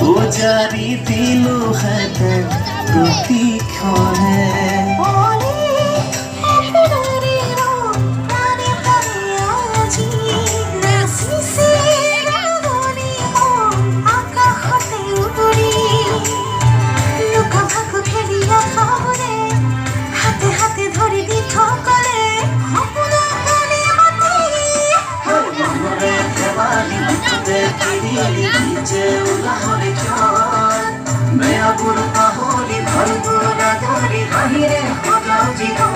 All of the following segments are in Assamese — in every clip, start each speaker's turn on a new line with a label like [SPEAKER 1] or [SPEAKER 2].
[SPEAKER 1] উজাৰি দিলোহেঁতেন প্ৰতিক্ষণে মেয়াবোৰ পাহৰি ভালবোৰ আদৰি হাঁহিৰে সজাও জীৱন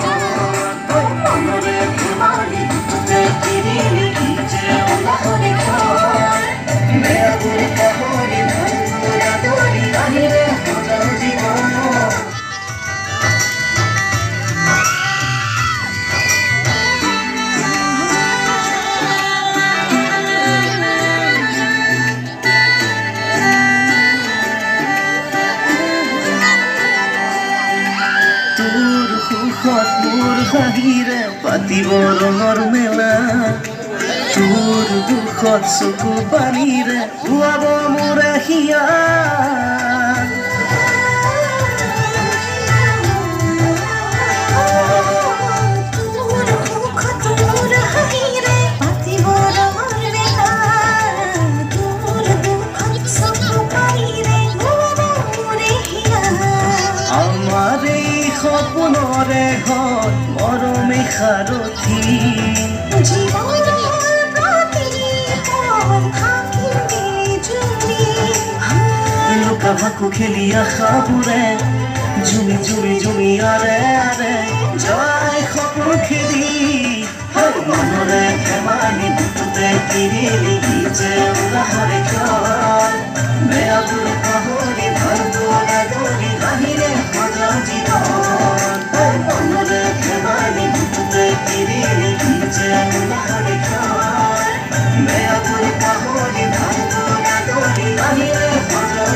[SPEAKER 1] মনৰে ধেমালি যে কিৰিলি যে ওলাহৰি মেয়াবোৰ পাহৰি ভালবোৰ আদৰি হাঁহিৰে সজাও জীৱন মোৰ হাঁহিৰে পাতিব ৰঙৰ মেলা তোৰ দুখত চকু পানীৰে ধুৱাব মোৰে হিয়া সপোনৰে ঘৰ মৰমে সাৰথি লুকা ভাকু খেলি আশাবোৰে ঝুমি ঝুমি ঝুমি আৰে আৰে যায় সপোন খেলি মনৰে ধেমালি বুকুতে কিৰিলি যে ওলাহৰে ঘৰ বেয়াবোৰ পাহৰি ভালবোৰ আদৰি হাঁহিৰে সজাও জীৱন মনৰে ধেমালি বুকুতে কিৰিলি যে ওলাহৰে ঘৰ বেয়াবোৰ পাহৰি ভালবোৰ আদৰি হাঁহিৰে সজাও